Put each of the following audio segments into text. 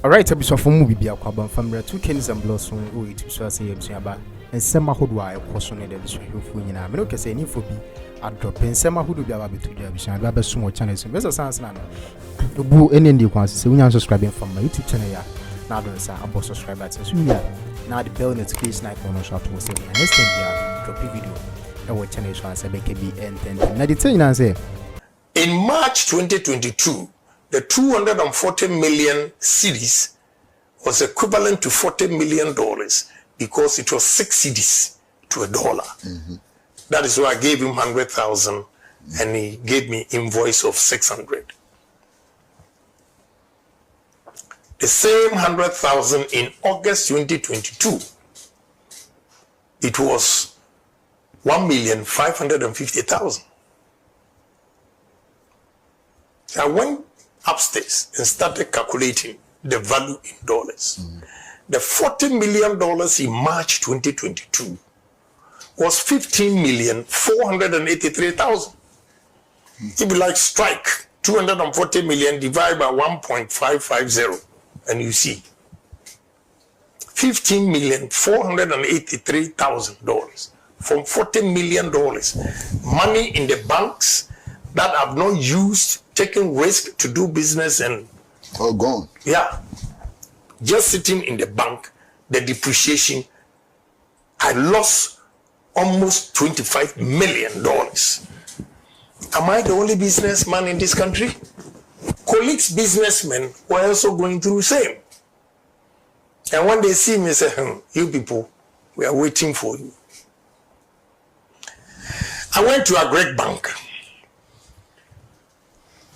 Alright, episode for movie be akwa family 2 Kennedy Agyapong o itu so ase yebsu aba ensema hodo a ekoso ne de so hwefo nyina me no kese ni fo bi adrop ensema hodo bi aba betu dia bi shan aba beso mo channel so besa sans na no obu ene ndi kwa se wunya subscribe from my YouTube channel ya na do say abo subscribe button so ya na the bell notification icon on shop to say next time ya drop video e wo channel so ase be kebi enten na the thing na say in March 2022 the 240 million cedis was equivalent to $40 million because it was 6 cedis to a dollar. That is why I gave him 100,000 and he gave me invoice of 600. The same 100,000 in August 2022, it was 1,550,000. I went upstairs and started calculating the value in dollars. The $40 million in March 2022 was 15,483,000. If you like strike 240 million divided by 1.550 and you see $15,483,000 from $40 million. Money in the banks that have not used, taking risk to do business and all gone. Yeah. Just sitting in the bank, the depreciation, I lost almost $25 million. Am I the only businessman in this country? Colleagues, businessmen were also going through the same. And when they see me, they say, you people, we are waiting for you. I went to a great bank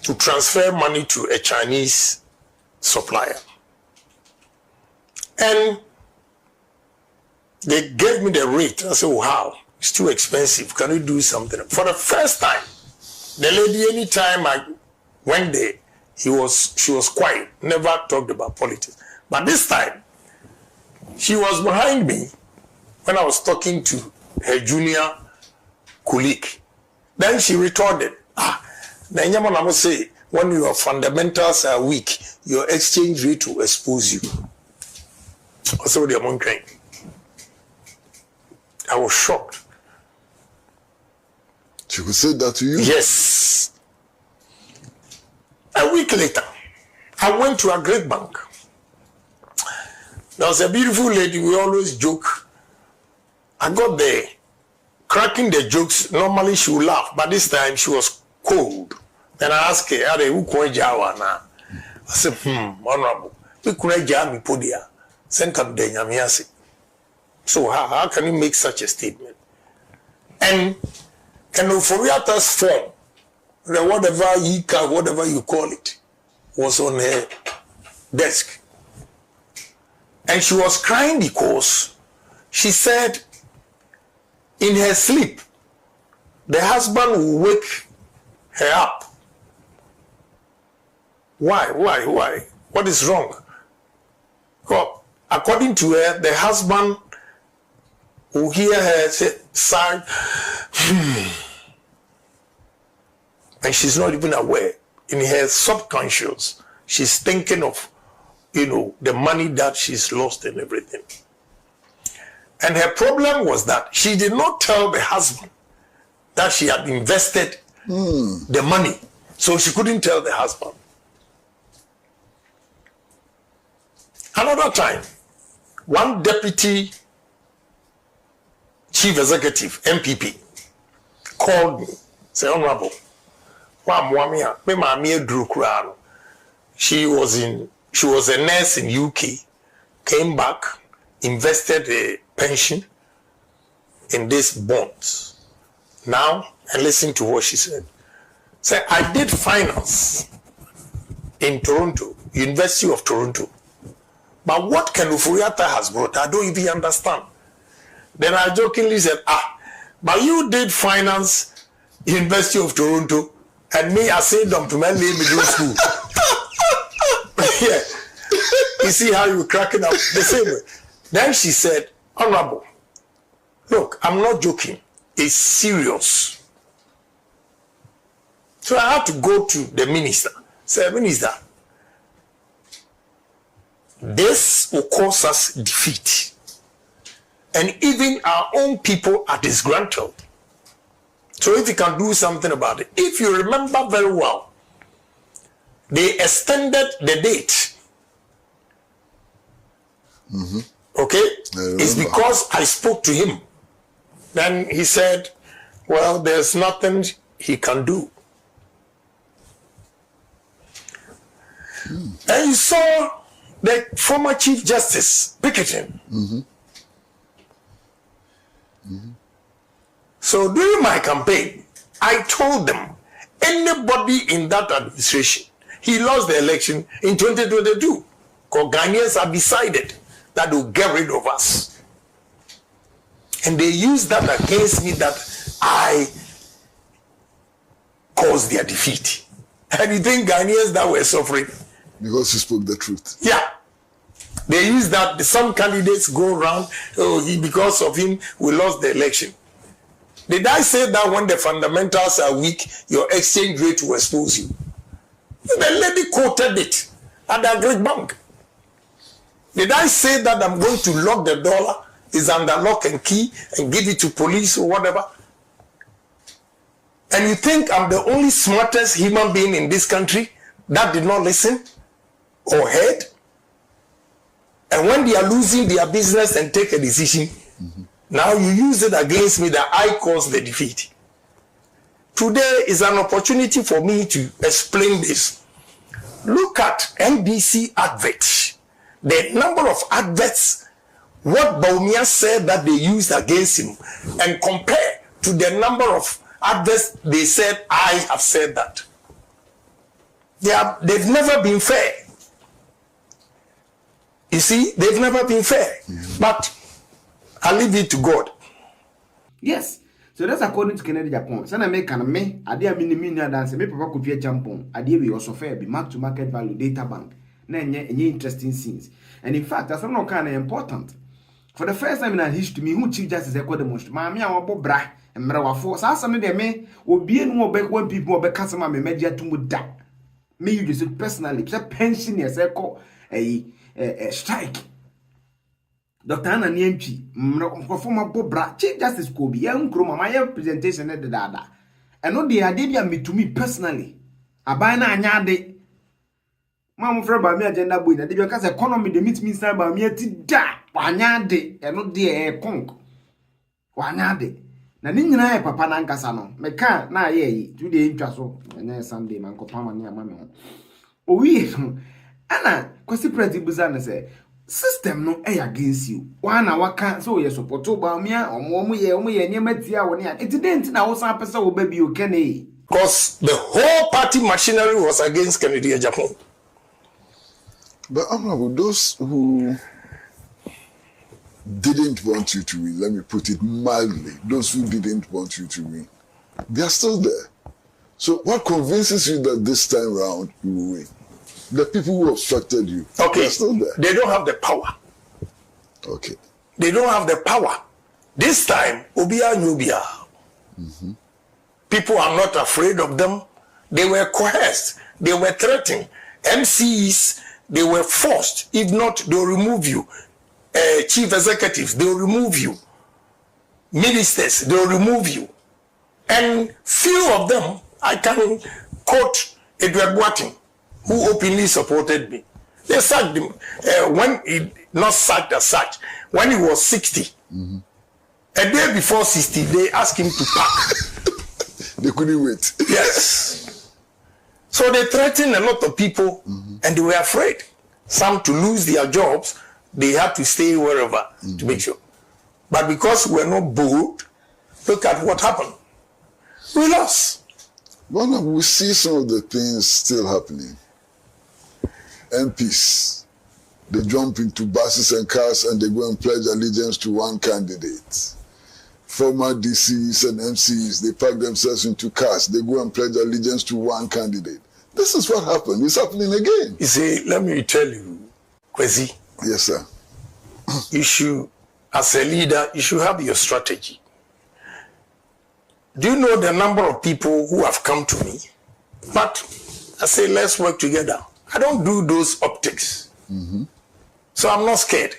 to transfer money to a Chinese supplier. And they gave me the rate. I said, wow, it's too expensive. Can you do something? For the first time, the lady, anytime I went there, she was quiet, never talked about politics. But this time, she was behind me when I was talking to her junior colleague. Then she retorted, then I must say, when your fundamentals are weak, your exchange rate will expose you. Also, the amount I was shocked. She could say that to you? Yes. A week later, I went to a great bank. There was a beautiful lady, we always joke. I got there, cracking the jokes. Normally she would laugh, but this time she was cold. Then I asked her, are you going to I said, honorable, we could jam podia. Send come there, so how can you make such a statement? And Oforiata's form, whatever you call it, was on her desk. And she was crying because she said in her sleep, the husband will wake her up. Why? What is wrong? Well, according to her, the husband will hear her say, sigh, and she's not even aware. In her subconscious, she's thinking of, the money that she's lost and everything. And her problem was that she did not tell the husband that she had invested the money. So she couldn't tell the husband. Another time, one deputy chief executive, MPP, called me, said, honorable, she was a nurse in UK, came back, invested a pension in these bonds. Now, and listen to what she said. Say, I did finance in Toronto, University of Toronto. But what Ken Oforiatta has brought, I don't even understand. Then I jokingly said, but you did finance University of Toronto, and me, I said them to my name middle school. Yeah. You see how you were cracking up the same way. Then she said, honorable, look, I'm not joking. It's serious. So I had to go to the minister. Say, minister, this will cause us defeat. And even our own people are disgruntled. So if you can do something about it, if you remember very well, they extended the date. Okay? It's because I spoke to him. Then he said, well, there's nothing he can do. And you saw the former Chief Justice picketing. So during my campaign, I told them, anybody in that administration, he lost the election in 2022, because Ghanaians have decided that they'll get rid of us. And they used that against me, that I caused their defeat. And you think Ghanaians that were suffering? Because you spoke the truth. Yeah. They use that. Some candidates go around, because of him, we lost the election. Did I say that when the fundamentals are weak, your exchange rate will expose you? The lady quoted it at the Great Bank. Did I say that I'm going to lock the dollar, is under lock and key, and give it to police or whatever? And you think I'm the only smartest human being in this country that did not listen or heard? And when they are losing their business and take a decision, now you use it against me that I caused the defeat. Today is an opportunity for me to explain this. Look at NBC adverts. The number of adverts, what Bawumia said that they used against him, and compare to the number of adverts they said I have said that. They've never been fair. You see, they've never been fair. But I leave it to God. Yes. So that's according to Kennedy Agyapong. Sana me can me ade mini dance me papa kopia champon ade we also fair be mark to market value data bank. Na enye interesting scenes. And in fact, that's not kind of important. For the first time in our history, me who Chief Justice ekwo demonstrate. Ma me awabo bra emrewafo. Sa asam de me obi enu obek when people obek kasama me media tumu da. Me you just personally, say pension yes ekọ strike. Dr. Anna Niemchi, former Bobra, Chief Justice Kobe, young Kroma, my presentation at the dada. And no, they are me to me personally. I buy na anyade. Mamma Fred by me agenda boy, that because economy the meet me stand by me to da, wanyade, and not dear conk. Wanyade. Na nina papa nankasano. Me can na ye, 2 days so, and then Sunday, man, Copama near mamma. Oh, we, Anna, Cosi Preti Buzana say. System no against you. One hour can't so you support Bawumia or Momu Nemetia when it didn't now some person will baby you can. Because the whole party machinery was against Kennedy Agyapong. But Honorable, those who didn't want you to win, let me put it mildly, those who didn't want you to win, they are still there. So what convinces you that this time round you will win? The people who obstructed you, okay, still there. They don't have the power. Okay. They don't have the power. This time, Obia Nubia. People are not afraid of them. They were coerced. They were threatened. MCs, they were forced. If not, they'll remove you. Chief executives, they'll remove you. Ministers, they'll remove you. And few of them, I can quote Edward Boating, who openly supported me. They sacked him when he not sacked as such. When he was 60, a day before 60, they asked him to pack. They couldn't wait. Yes. So they threatened a lot of people, and they were afraid. Some to lose their jobs, they had to stay wherever to make sure. But because we're not bold, look at what happened. We lost. Well, we see some of the things still happening. MPs, they jump into buses and cars and they go and pledge allegiance to one candidate. Former DCs and MCs, they pack themselves into cars, they go and pledge allegiance to one candidate. This is what happened. It's happening again. You see, let me tell you, Kwesi. Yes, sir. You should, as a leader, you should have your strategy. Do you know the number of people who have come to me? But I say, let's work together. I don't do those optics. So I'm not scared.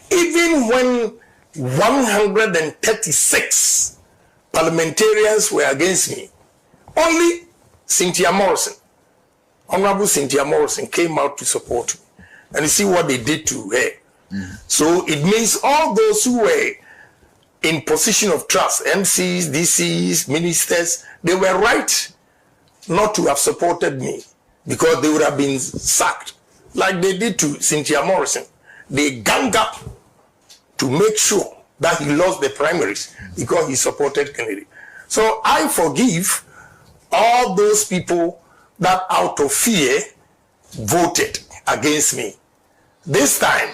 Even when 136 parliamentarians were against me, only Cynthia Morrison, Honorable Cynthia Morrison, came out to support me. And you see what they did to her. So it means all those who were in position of trust, MCs, DCs, ministers, they were right not to have supported me because they would have been sacked like they did to Cynthia Morrison. They ganged up to make sure that he lost the primaries because he supported Kennedy. So I forgive all those people that out of fear voted against me. This time,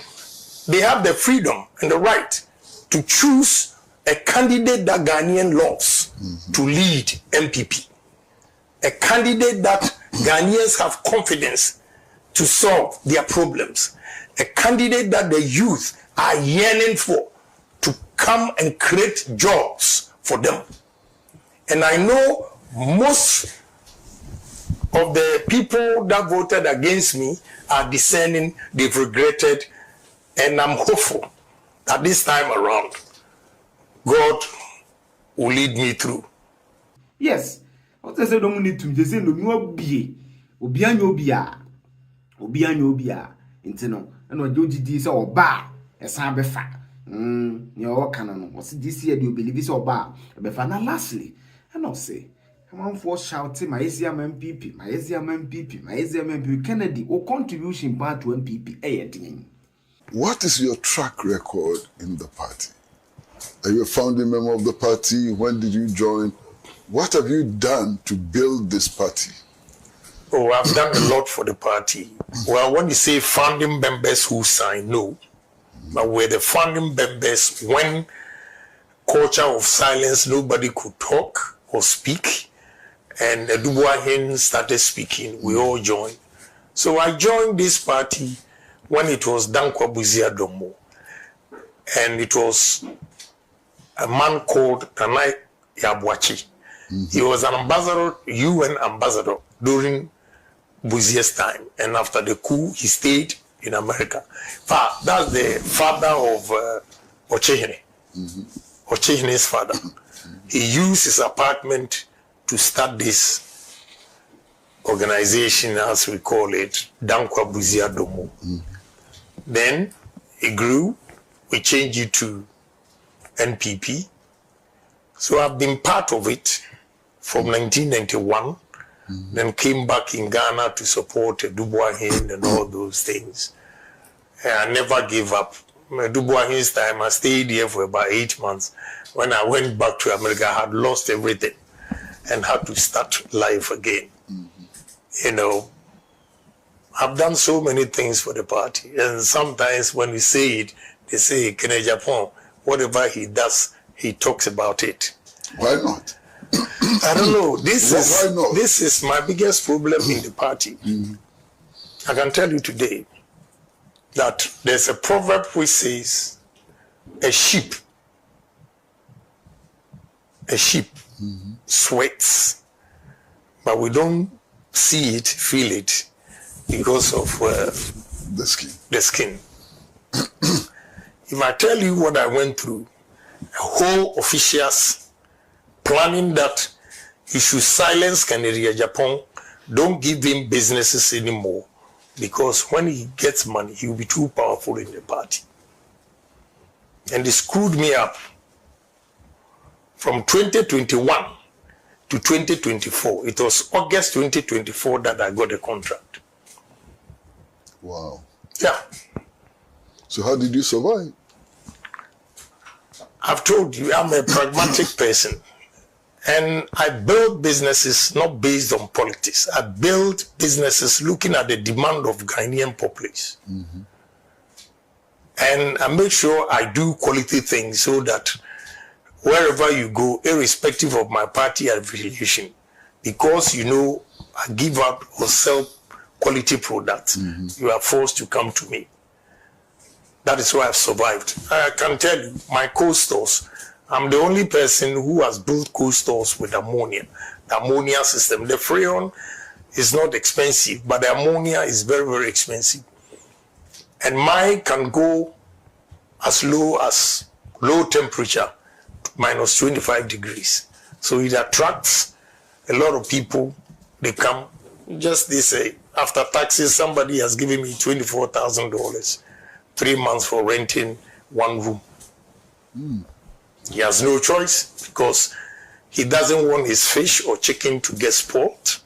they have the freedom and the right to choose a candidate that Ghanaian loves to lead MPP. A candidate that Ghanaians have confidence to solve their problems. A candidate that the youth are yearning for to come and create jobs for them. And I know most of the people that voted against me are discerning, they've regretted, and I'm hopeful that this time around, God will lead me through. Yes. What I said, don't need to say no more be Obianya inteno, and what you did is all bar, a sambe fat. Your canon was this year, you believe it's all bar, but lastly, and I'll say, come on for shouting my ASM MPP, my ASM MPP, my ASM MPP, Kennedy, or contribution part to MPP. What is your track record in the party? Are you a founding member of the party? When did you join? What have you done to build this party? Oh, I've done a lot for the party. Well, when you say founding members who signed, no. But we're the founding members when culture of silence, nobody could talk or speak. And Dubois Hen started speaking, we all joined. So I joined this party when it was Dankwa Buzia Domo. And it was a man called Tanai Yabwachi. He was an ambassador, UN ambassador during Buzia's time. And after the coup, he stayed in America. That's the father of Ochehene. Ochehene's father. He used his apartment to start this organization, as we call it, Dankwa Buzia Domo. Then it grew. We changed it to NPP. So I've been part of it from 1991, then came back in Ghana to support Dubois Hen and all those things. And I never gave up. Dubois Hen's time, I stayed here for about 8 months. When I went back to America, I had lost everything and had to start life again. You know, I've done so many things for the party. And sometimes when we say it, they say, Kennedy Agyapong, whatever he does, he talks about it. Why not? I don't know. This Why not? This is my biggest problem in the party. I can tell you today that there's a proverb which says, a sheep sweats, but we don't see it, feel it, because of the skin. The skin. If I tell you what I went through, a whole officials planning that you should silence Kennedy Agyapong, don't give him businesses anymore, because when he gets money, he will be too powerful in the party. And they screwed me up. From 2021 to 2024, it was August 2024 that I got a contract. Wow. Yeah. So how did you survive? I've told you, I'm a pragmatic person. And I build businesses not based on politics. I build businesses looking at the demand of Ghanaian populace. And I make sure I do quality things so that wherever you go, irrespective of my party affiliation, because you know I give out or sell quality products, you are forced to come to me. That is why I've survived. I can tell you, my co-stores, I'm the only person who has built co-stores with ammonia, the ammonia system. The freon is not expensive, but the ammonia is very, very expensive. And mine can go as low temperature, minus 25 degrees. So it attracts a lot of people. They come, they say, after taxes, somebody has given me $24,000, 3 months for renting one room. He has no choice because he doesn't want his fish or chicken to get spoiled.